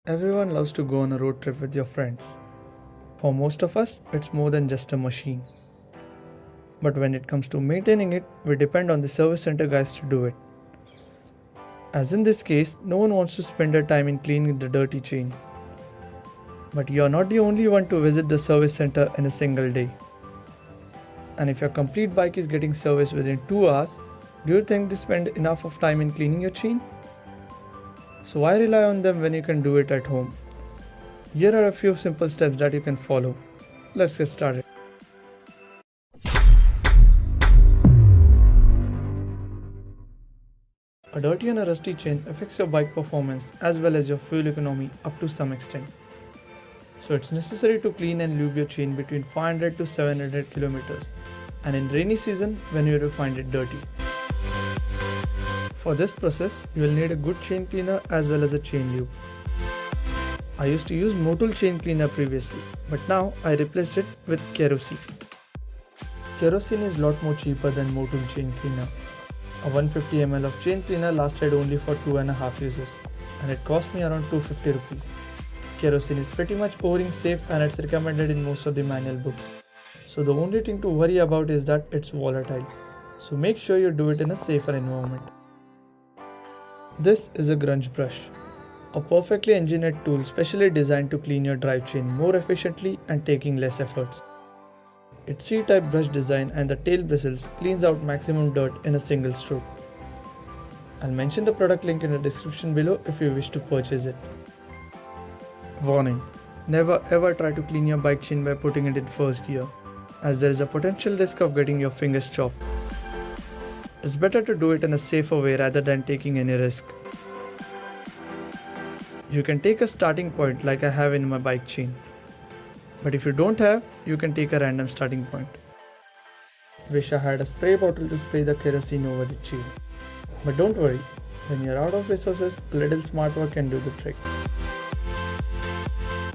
Everyone loves to go on a road trip with your friends. For most of us, it's more than just a machine. But when it comes to maintaining it, we depend on the service center guys to do it. As in this case, no one wants to spend their time in cleaning the dirty chain. But you're not the only one to visit the service center in a single day. And if your complete bike is getting serviced within 2 hours, do you think they spend enough of time in cleaning your chain? So why rely on them when you can do it at home? Here are a few simple steps that you can follow. Let's get started. A dirty and a rusty chain affects your bike performance as well as your fuel economy up to some extent. So it's necessary to clean and lube your chain between 500 to 700 kilometers, and in rainy season when you will find it dirty. For this process, you will need a good chain cleaner as well as a chain lube. I used to use Motul chain cleaner previously, but now I replaced it with kerosene. Kerosene is a lot more cheaper than Motul chain cleaner. A 150 ml of chain cleaner lasted only for 2.5 uses, and it cost me around 250 rupees. Kerosene is pretty much O-ring safe and it's recommended in most of the manual books. So the only thing to worry about is that it's volatile. So make sure you do it in a safer environment. This is a Grunge brush, a perfectly engineered tool specially designed to clean your drive chain more efficiently and taking less efforts. Its C-type brush design and the tail bristles cleans out maximum dirt in a single stroke. I'll mention the product link in the description below if you wish to purchase it. Warning: never ever try to clean your bike chain by putting it in first gear, as there is a potential risk of getting your fingers chopped. It's better to do it in a safer way rather than taking any risk. You can take a starting point like I have in my bike chain. But if you don't have, you can take a random starting point. Wish I had a spray bottle to spray the kerosene over the chain. But don't worry, when you're out of resources, a little smart work can do the trick.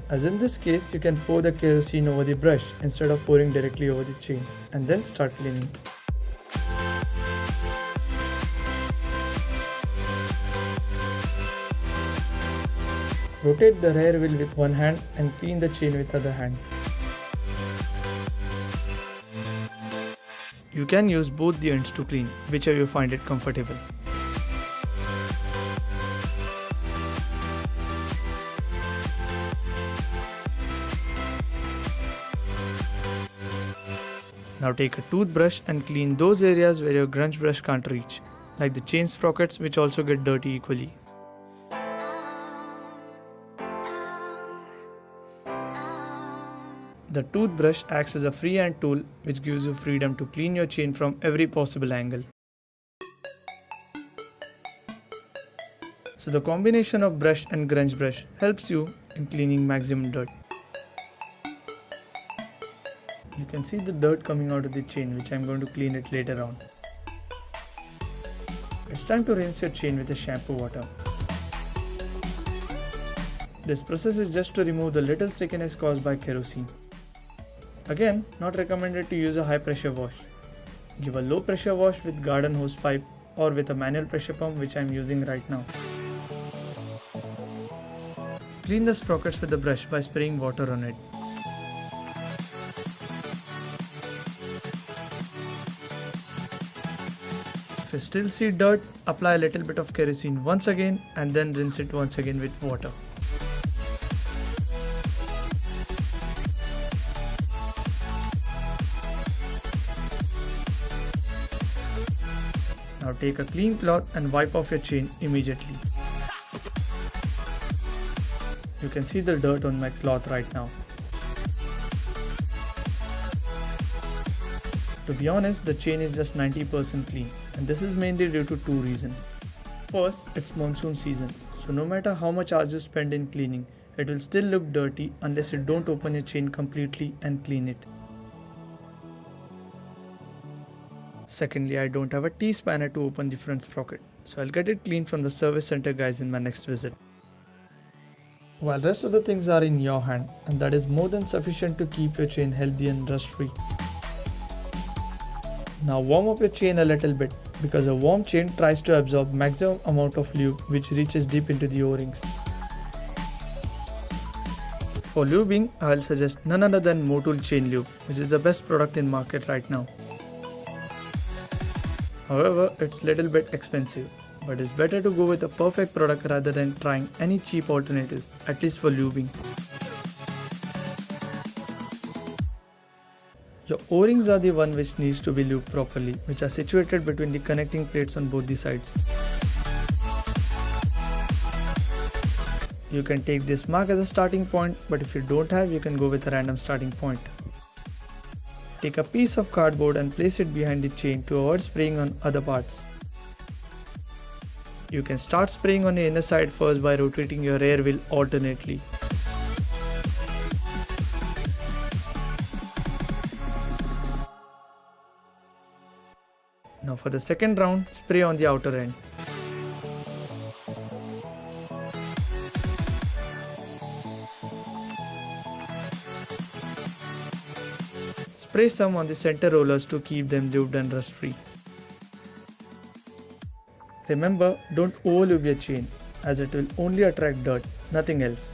As in this case, you can pour the kerosene over the brush instead of pouring directly over the chain, and then start cleaning. Rotate the rear wheel with one hand and clean the chain with other hand. You can use both the ends to clean, whichever you find it comfortable. Now take a toothbrush and clean those areas where your Grunge brush can't reach, like the chain sprockets, which also get dirty equally. The toothbrush acts as a freehand tool which gives you freedom to clean your chain from every possible angle. So the combination of brush and Grunge brush helps you in cleaning maximum dirt. You can see the dirt coming out of the chain, which I'm going to clean it later on. It's time to rinse your chain with a shampoo water. This process is just to remove the little stickiness caused by kerosene. Again, not recommended to use a high pressure wash. Give a low pressure wash with garden hose pipe or with a manual pressure pump, which I am using right now. Clean the sprockets with the brush by spraying water on it. If you still see dirt, apply a little bit of kerosene once again and then rinse it once again with water. Now take a clean cloth and wipe off your chain immediately. You can see the dirt on my cloth right now. To be honest, the chain is just 90% clean, and this is mainly due to two reasons. First, it's monsoon season, so no matter how much hours you spend in cleaning, it will still look dirty unless you don't open your chain completely and clean it. Secondly, I don't have a T-spanner to open the front sprocket, so I'll get it cleaned from the service center guys in my next visit. While rest of the things are in your hand, and that is more than sufficient to keep your chain healthy and rust free. Now warm up your chain a little bit, because a warm chain tries to absorb maximum amount of lube which reaches deep into the O-rings. For lubing, I'll suggest none other than Motul Chain Lube, which is the best product in market right now. However, it's little bit expensive, but it's better to go with a perfect product rather than trying any cheap alternatives, at least for lubing. Your O-rings are the one which needs to be lubed properly, which are situated between the connecting plates on both the sides. You can take this mark as a starting point, but if you don't have, you can go with a random starting point. Take a piece of cardboard and place it behind the chain to avoid spraying on other parts. You can start spraying on the inner side first by rotating your rear wheel alternately. Now for the second round, spray on the outer end. Spray some on the center rollers to keep them lubed and rust free. Remember, don't overlube your chain, as it will only attract dirt, nothing else.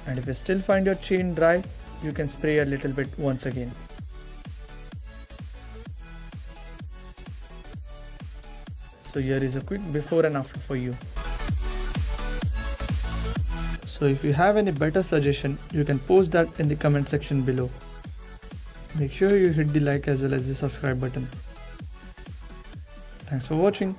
And if you still find your chain dry, you can spray a little bit once again. So here is a quick before and after for you. So if you have any better suggestion, you can post that in the comment section below. Make sure you hit the like as well as the subscribe button. Thanks for watching.